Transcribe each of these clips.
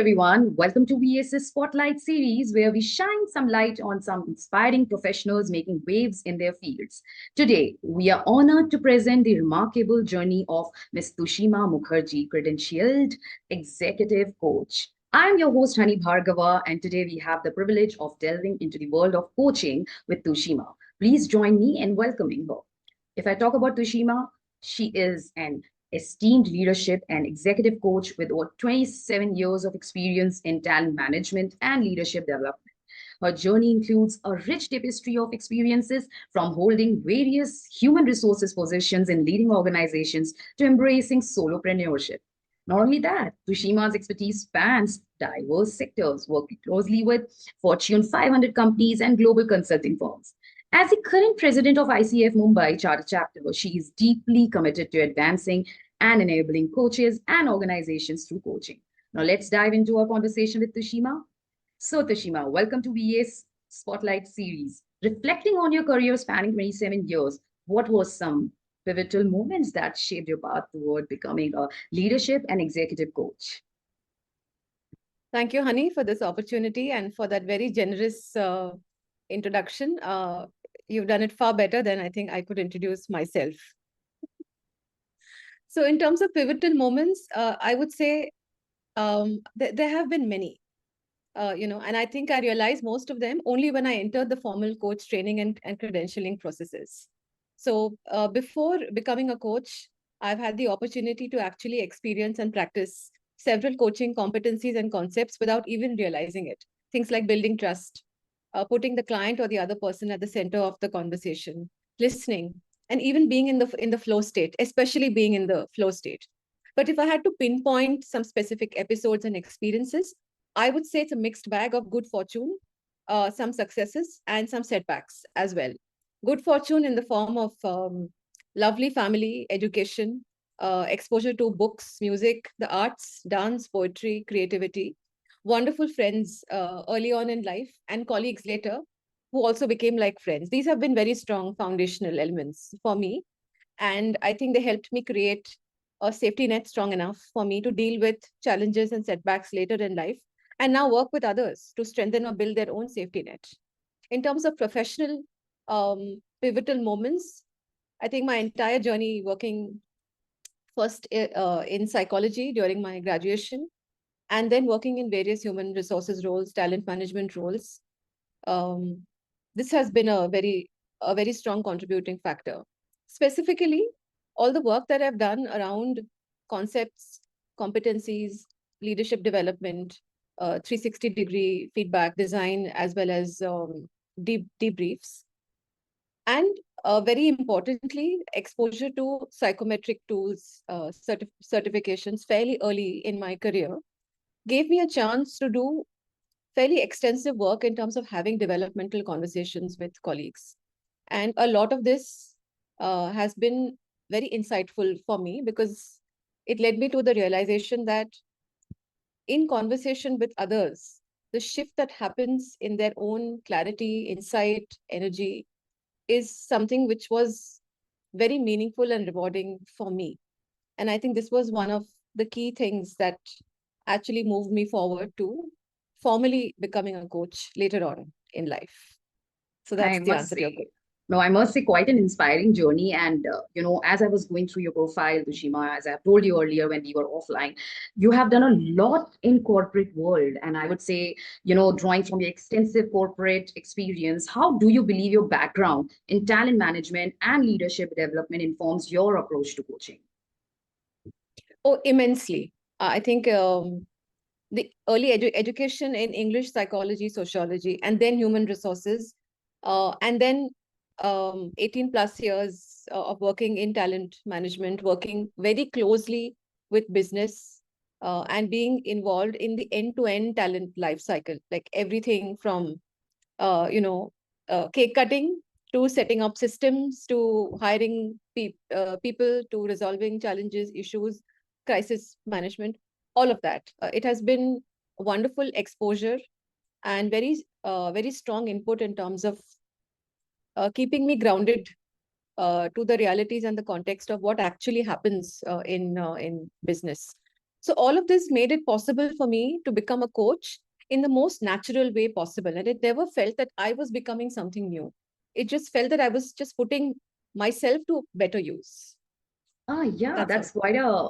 everyone. Welcome to WeAce's Spotlight series, where we shine some light on some inspiring professionals making waves in their fields. Today, we are honored to present the remarkable journey of Ms. Tushima Mukherjee, credentialed executive coach. I'm your host, Hani Bhargava, and today we have the privilege of delving into the world of coaching with Tushima. Please join me in welcoming her. If I talk about Tushima, she is an esteemed leadership and executive coach with over 27 years of experience in talent management and leadership development. Her journey includes a rich tapestry of experiences from holding various human resources positions in leading organizations to embracing solopreneurship. Not only that, Tushima's expertise spans diverse sectors, working closely with Fortune 500 companies and global consulting firms. As the current president of ICF Mumbai Charter Chapter, she is deeply committed to advancing and enabling coaches and organizations through coaching. Now, let's dive into our conversation with Tushima. So, Tushima, welcome to WeAce Spotlight series. Reflecting on your career spanning 27 years, what were some pivotal moments that shaped your path toward becoming a leadership and executive coach? Thank you, Hani, for this opportunity and for that very generous introduction. You've done it far better than I think I could introduce myself. So in terms of pivotal moments, I would say there have been many, and I think I realized most of them only when I entered the formal coach training and credentialing processes. So before becoming a coach, I've had the opportunity to actually experience and practice several coaching competencies and concepts without even realizing it. Things like building trust, putting the client or the other person at the center of the conversation, listening, and even being in the flow state, especially being in the flow state. But if I had to pinpoint some specific episodes and experiences, I would say it's a mixed bag of good fortune, some successes, and some setbacks as well. Good fortune in the form of lovely family, education, exposure to books, music, the arts, dance, poetry, creativity, wonderful friends early on in life, and colleagues later who also became like friends. These have been very strong foundational elements for me. And I think they helped me create a safety net strong enough for me to deal with challenges and setbacks later in life and now work with others to strengthen or build their own safety net. In terms of professional pivotal moments, I think my entire journey working first in psychology during my graduation and then working in various human resources roles, talent management roles. Um, this has been a very strong contributing factor. Specifically, all the work that I've done around concepts, competencies, leadership development, 360-degree feedback design, as well as debriefs. And very importantly, exposure to psychometric tools, certifications fairly early in my career gave me a chance to do fairly extensive work in terms of having developmental conversations with colleagues. And a lot of this has been very insightful for me because it led me to the realization that in conversation with others, the shift that happens in their own clarity, insight, energy is something which was very meaningful and rewarding for me. And I think this was one of the key things that actually moved me forward to formally becoming a coach later on in life. So I that's the must answer to your say, question. no, I must say, quite an inspiring journey. And, as I was going through your profile, Tushima, as I've told you earlier when we were offline, you have done a lot in corporate world. And I would say, drawing from your extensive corporate experience, how do you believe your background in talent management and leadership development informs your approach to coaching? Oh, immensely. I think the early education in English, psychology, sociology, and then human resources, and then 18 plus years of working in talent management, working very closely with business, and being involved in the end-to-end talent life cycle, like everything from uh, you know cake cutting to setting up systems to hiring people to resolving challenges, issues, crisis management, all of that. It has been a wonderful exposure and very strong input in terms of keeping me grounded to the realities and the context of what actually happens in business. So all of this made it possible for me to become a coach in the most natural way possible. And it never felt that I was becoming something new. It just felt that I was just putting myself to better use. Yeah, That's how. that's quite a,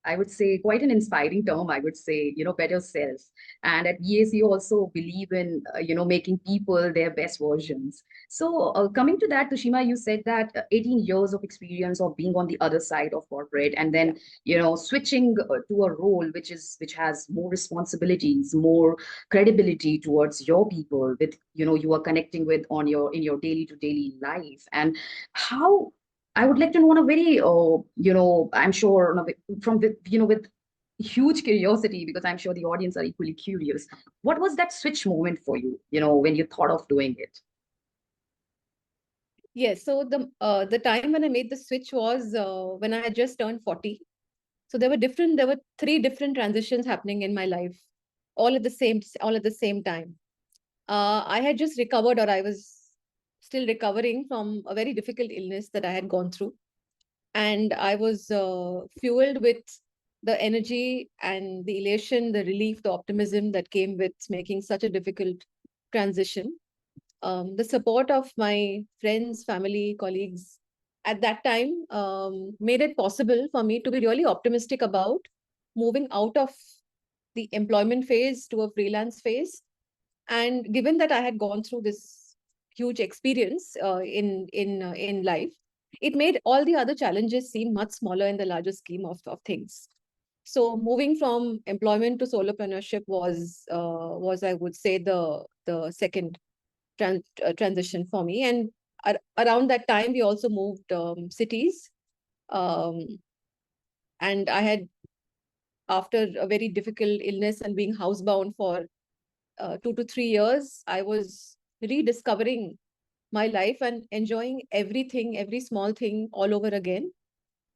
I would say quite an inspiring term, I would say, better self. And at WeAce, you also believe in, making people their best versions. So coming to that, Tushima, you said that 18 years of experience of being on the other side of corporate and Yeah. then, switching to a role which has more responsibilities, more credibility towards your people with, you are connecting with in your daily to daily life. And how I would like to know on a very, I'm sure from with, with huge curiosity, because I'm sure the audience are equally curious. What was that switch moment for you, when you thought of doing it? Yes. So the time when I made the switch was when I had just turned 40. So there were three different transitions happening in my life, all at the same time. I had just recovered, or I was still recovering from a very difficult illness that I had gone through. And I was fueled with the energy and the elation, the relief, the optimism that came with making such a difficult transition. The support of my friends, family, colleagues at that time made it possible for me to be really optimistic about moving out of the employment phase to a freelance phase. And given that I had gone through this huge experience in life, it made all the other challenges seem much smaller in the larger scheme of things. So moving from employment to solopreneurship was, I would say, the second transition for me. And around that time, we also moved cities. Um, and I had, after a very difficult illness and being housebound for 2 to 3 years, I was rediscovering my life and enjoying everything, every small thing all over again.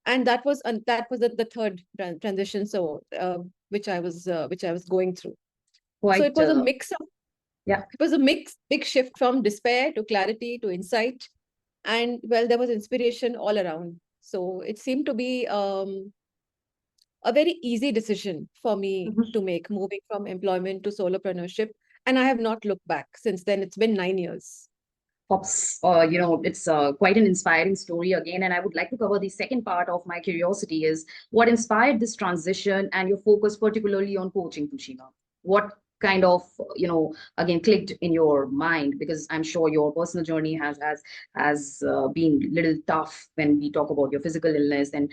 And that was the third transition. So which I was going through. So Quite, yeah. it was a mix, big shift from despair to clarity to insight. And well, there was inspiration all around. So it seemed to be a very easy decision for me Mhm. to make, moving from employment to solopreneurship. And I have not looked back since then. It's been 9 years. Pops, it's quite an inspiring story again. And I would like to cover the second part of my curiosity is what inspired this transition and your focus particularly on coaching, Tushima. What kind of, again, clicked in your mind? Because I'm sure your personal journey has been a little tough when we talk about your physical illness and,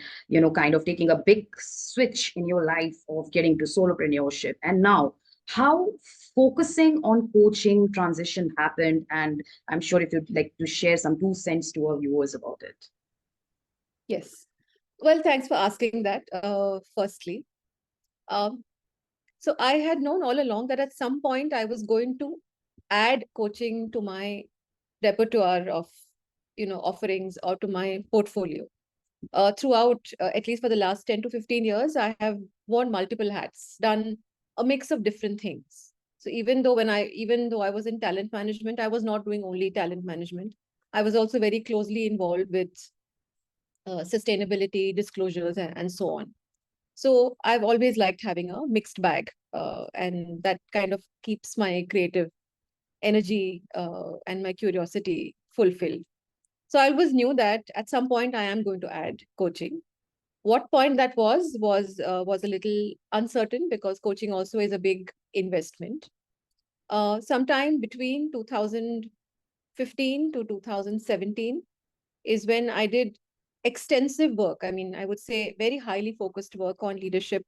kind of taking a big switch in your life of getting to solopreneurship. And now, how focusing on coaching transition happened, and I'm sure if you'd like to share some 2 cents to our viewers about it. Yes. Well, thanks for asking that. Firstly, um, so I had known all along that at some point I was going to add coaching to my repertoire of, offerings, or to my portfolio. Throughout, at least for the last 10 to 15 years, I have worn multiple hats, done a mix of different things. So even though I was in talent management, I was not doing only talent management. I was also very closely involved with sustainability, disclosures, and so on. So I've always liked having a mixed bag, and that kind of keeps my creative energy and my curiosity fulfilled. So I always knew that at some point I am going to add coaching. What point that was a little uncertain, because coaching also is a big investment. Sometime between 2015 to 2017 is when I did extensive work. I mean, I would say very highly focused work on leadership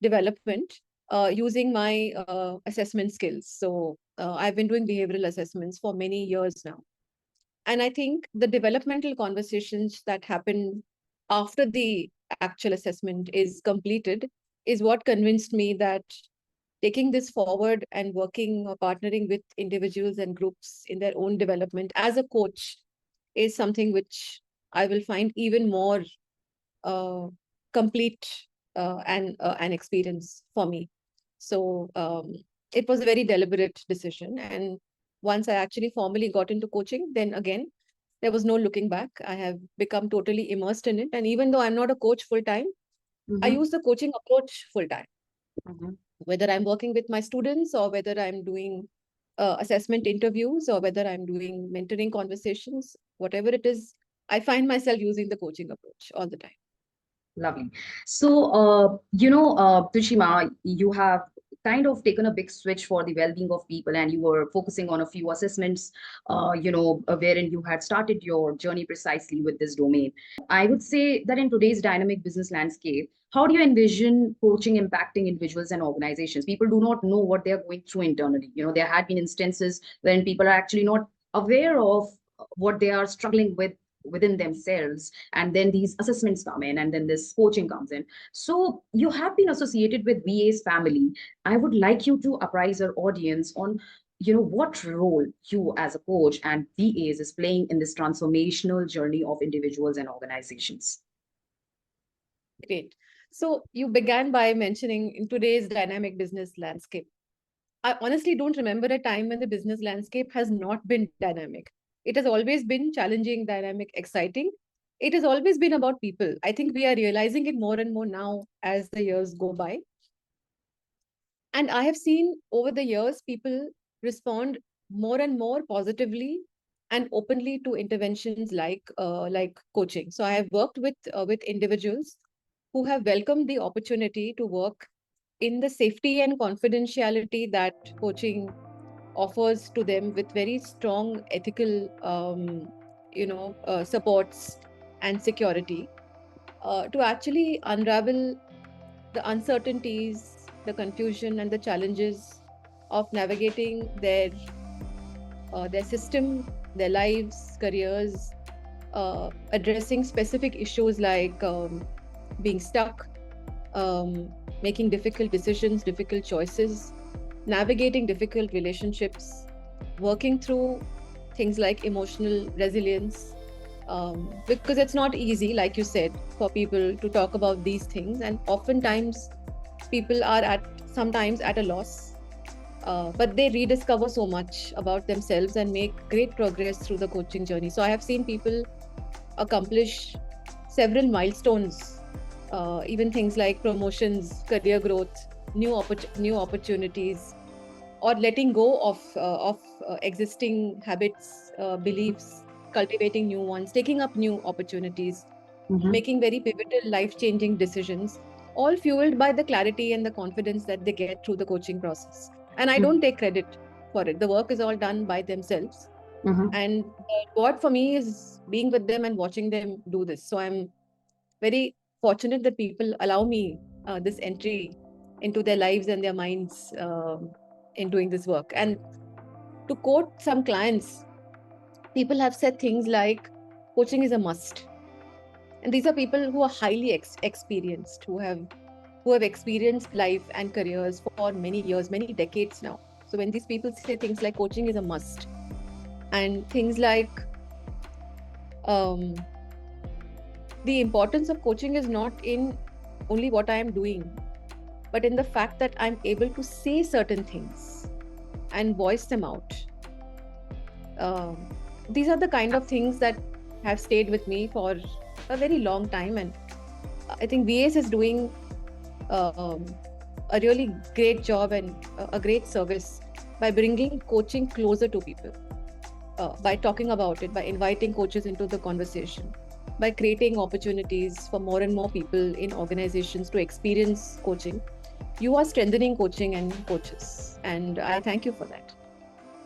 development using my assessment skills. So I've been doing behavioral assessments for many years now. And I think the developmental conversations that happen after the actual assessment is completed is what convinced me that taking this forward and working or partnering with individuals and groups in their own development as a coach is something which I will find even more uh, complete and an experience for me. So it was a very deliberate decision. And once I actually formally got into coaching, then again, there was no looking back. I have become totally immersed in it. And even though I'm not a coach full time, I Mm-hmm. use the coaching approach full time, Mm-hmm. whether I'm working with my students or whether I'm doing assessment interviews or whether I'm doing mentoring conversations, whatever it is, I find myself using the coaching approach all the time. Lovely. So, Tushima, you have kind of taken a big switch for the well-being of people, and you were focusing on a few assessments, wherein you had started your journey precisely with this domain. I would say that in today's dynamic business landscape, how do you envision coaching impacting individuals and organizations? People do not know what they are going through internally. There had been instances when people are actually not aware of what they are struggling with within themselves, and then these assessments come in, and then this coaching comes in. So you have been associated with WeAce family. I would like you to apprise our audience on what role you as a coach and WeAce is playing in this transformational journey of individuals and organizations. Great. So you began by mentioning in today's dynamic business landscape. I honestly don't remember a time when the business landscape has not been dynamic. It has always been challenging, dynamic, exciting. It has always been about people. I think we are realizing it more and more now as the years go by. And I have seen over the years people respond more and more positively and openly to interventions like coaching. So I have worked with individuals who have welcomed the opportunity to work in the safety and confidentiality that coaching offers to them, with very strong ethical supports and security, to actually unravel the uncertainties, the confusion, and the challenges of navigating their system, their lives, careers, addressing specific issues like being stuck, making difficult decisions, difficult choices, navigating difficult relationships, working through things like emotional resilience. Because it's not easy, like you said, for people to talk about these things, and oftentimes people are at sometimes at a loss, but they rediscover so much about themselves and make great progress through the coaching journey. So I have seen people accomplish several milestones, even things like promotions, career growth, new opportunities, or letting go of existing habits, beliefs, cultivating new ones, taking up new opportunities, Mhm. making very pivotal, life changing decisions, all fueled by the clarity and the confidence that they get through the coaching process. And I don't take credit for it. The work is all done by themselves. Mhm. And the reward for me is being with them and watching them do this. So I'm very fortunate that people allow me this entry into their lives and their minds in doing this work. And to quote some clients, people have said things like coaching is a must. And these are people who are highly experienced, who have experienced life and careers for many years, many decades now. So when these people say things like coaching is a must, and things like um, the importance of coaching is not in only what I am doing, but in the fact that I'm able to say certain things and voice them out. Um, these are the kind of things that have stayed with me for a very long time. And I think WeAce is doing um, a really great job and a great service by bringing coaching closer to people, by talking about it, by inviting coaches into the conversation, by creating opportunities for more and more people in organizations to experience coaching. You are strengthening coaching and coaches. And I thank you for that.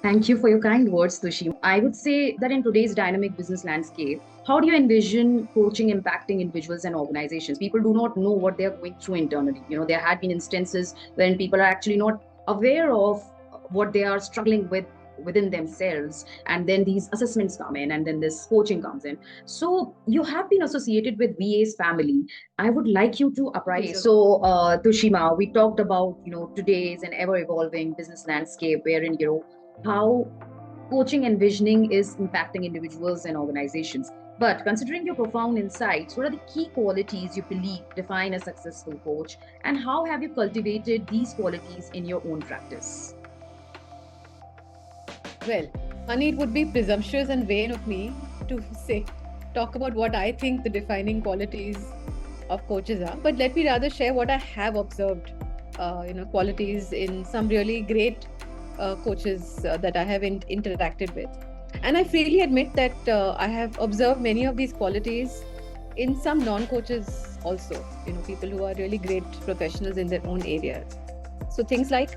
Thank you for your kind words, Tushima. I would say that in today's dynamic business landscape, how do you envision coaching impacting individuals and organizations? People do not know what they are going through internally. There had been instances when people are actually not aware of what they are struggling with within themselves, and then these assessments come in, and then this coaching comes in. So you have been associated with WeAce family. I would like you to apprise. Okay, so Tushima, we talked about today's and ever evolving business landscape, wherein how coaching and visioning is impacting individuals and organizations. But considering your profound insights, what are the key qualities you believe define a successful coach, and how have you cultivated these qualities in your own practice? Well, Honey, it would be presumptuous and vain of me to say, talk about what I think the defining qualities of coaches are, but let me rather share what I have observed, qualities in some really great coaches that I have interacted with. And I freely admit that I have observed many of these qualities in some non-coaches also, people who are really great professionals in their own areas. So things like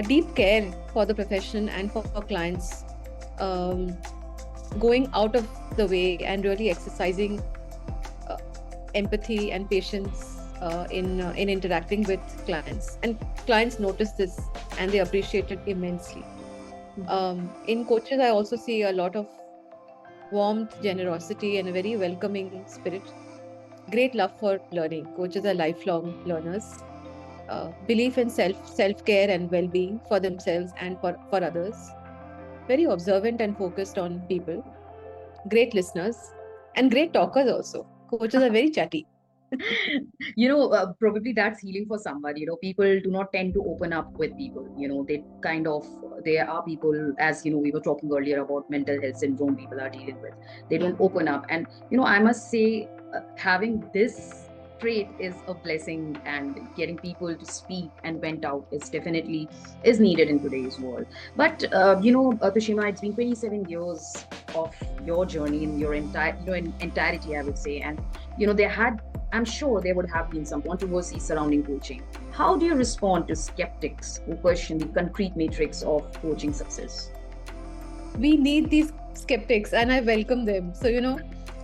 deep care for the profession and for clients, um, going out of the way and really exercising uh, empathy and patience in interacting with clients, and clients notice this and they appreciate it immensely. Mhm. In coaches, I also see a lot of warmth, generosity, and a very welcoming spirit. Great love for learning. Coaches are lifelong learners. Belief in self care and well being for themselves and for others. Very observant and focused on people. Great listeners and great talkers also. Coaches are very chatty. Probably that's healing for somebody. People do not tend to open up with people. They kind of, there are people, as we were talking earlier about mental health syndrome people are dealing with. They don't open up. And, I must say, having this trait is a blessing, and getting people to speak and vent out is definitely is needed in today's world. But, Tushima, it's been 27 years of your journey in your entire, in entirety, I would say. And, there had I'm sure there would have been some controversy surrounding coaching. How do you respond to skeptics who question the concrete matrix of coaching success? We need these skeptics and I welcome them. So,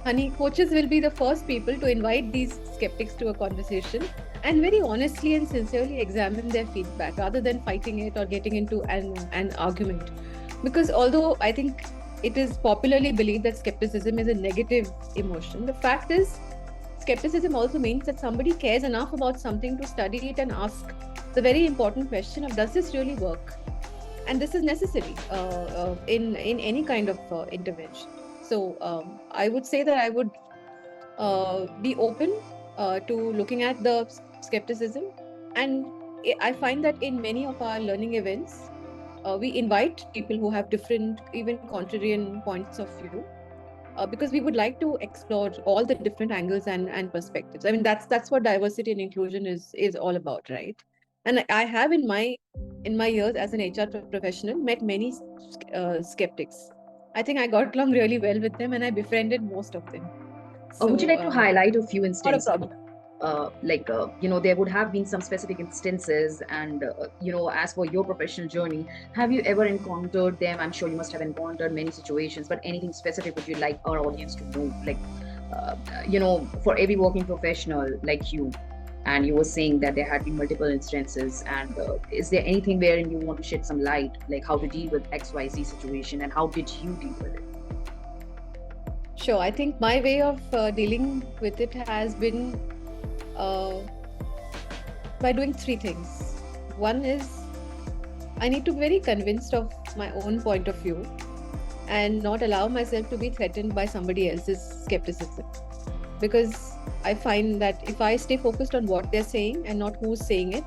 honey, coaches will be the first people to invite these skeptics to a conversation and very honestly and sincerely examine their feedback rather than fighting it or getting into an argument. Because although I think it is popularly believed that skepticism is a negative emotion, the fact is, skepticism also means that somebody cares enough about something to study it and ask the very important question of does this really work? And this is necessary in any kind of intervention. So I would say that I would be open to looking at the skepticism, and I find that in many of our learning events, we invite people who have different, even contrarian points of view, because we would like to explore all the different angles and perspectives. I mean, that's what diversity and inclusion is all about, right? And I have in my years as an HR professional met many skeptics. I think I got along really well with them, and I befriended most of them. Would you So like to highlight a few not a instances? problem. There would have been some specific instances, and as for your professional journey, have you ever encountered them? I'm sure you must have encountered many situations, but anything specific would you like our audience to know? Like, for every working professional like you, and you were saying that there had been multiple instances, and is there anything wherein you want to shed some light, like how to deal with XYZ situation, and how did you deal with it? Sure, I think my way of dealing with it has been uh, by doing three things. One is I need to be very convinced of my own point of view and not allow myself to be threatened by somebody else's skepticism. Because I find that if I stay focused on what they're saying and not who's saying it,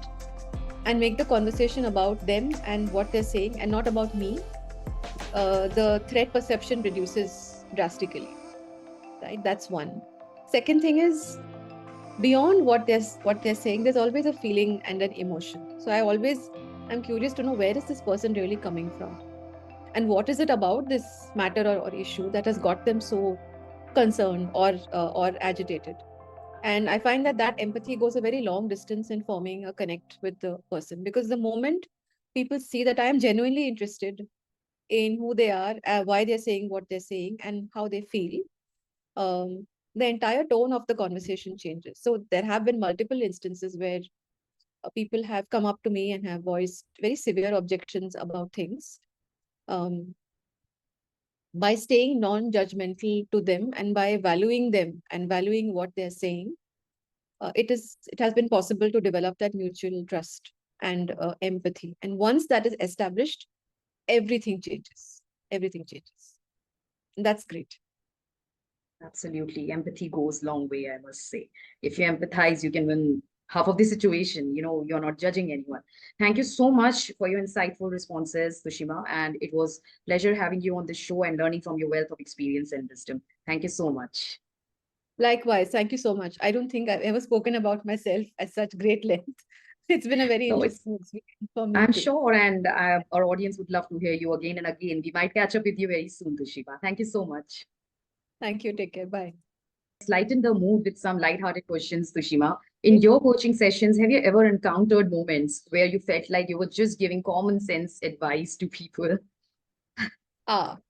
and make the conversation about them and what they're saying and not about me, the threat perception reduces drastically. Right? That's one. Second thing is beyond what they're saying, there's always a feeling and an emotion. So I'm curious to know where is this person really coming from, and what is it about this matter or issue that has got them so concerned or agitated. And I find that that empathy goes a very long distance in forming a connect with the person, because the moment people see that I am genuinely interested in who they are, why they're saying what they're saying, and how they feel, um, the entire tone of the conversation changes. So there have been multiple instances where people have come up to me and have voiced very severe objections about things. Um, by staying non-judgmental to them and by valuing them and valuing what they're saying, it has been possible to develop that mutual trust and empathy. And once that is established, everything changes. Everything changes. And that's great. Absolutely. Empathy goes long way, I must say. If you empathize, you can win half of the situation. You're not judging anyone. Thank you so much for your insightful responses, Tushima. And it was pleasure having you on the show and learning from your wealth of experience and wisdom. Thank you so much. Likewise, thank you so much. I don't think I've ever spoken about myself at such great length. It's been a very No, it's interesting experience for me I'm too. sure, and our audience would love to hear you again and again. We might catch up with you very soon, Tushima. Thank you so much. Thank you. Take care. Bye. Let's lighten the mood with some light-hearted questions, Tushima. In Okay. your coaching sessions, have you ever encountered moments where you felt like you were just giving common sense advice to people?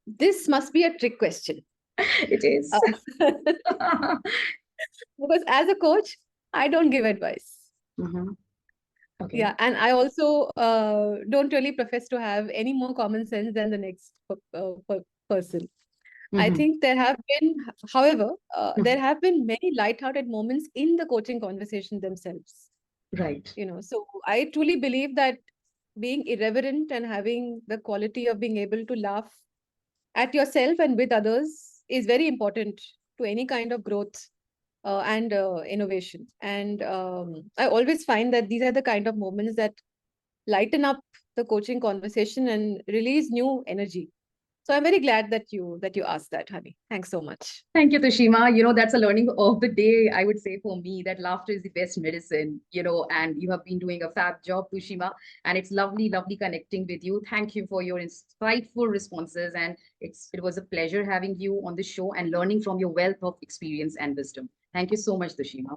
This must be a trick question. It is. Uh, because as a coach, I don't give advice. Mhm. Okay. Yeah, and I also don't really profess to have any more common sense than the next person. I Mhm. think there have been, however, there Mhm. have been many light-hearted moments in the coaching conversation themselves. Right. So I truly believe that being irreverent and having the quality of being able to laugh at yourself and with others is very important to any kind of growth and innovation. And I always find that these are the kind of moments that lighten up the coaching conversation and release new energy. So I'm very glad that you asked that, honey. Thanks so much. Thank you, Tushima. That's a learning of the day, I would say, for me, that laughter is the best medicine, and you have been doing a fab job, Tushima. And it's lovely, lovely connecting with you. Thank you for your insightful responses. And it was a pleasure having you on the show and learning from your wealth of experience and wisdom. Thank you so much, Tushima.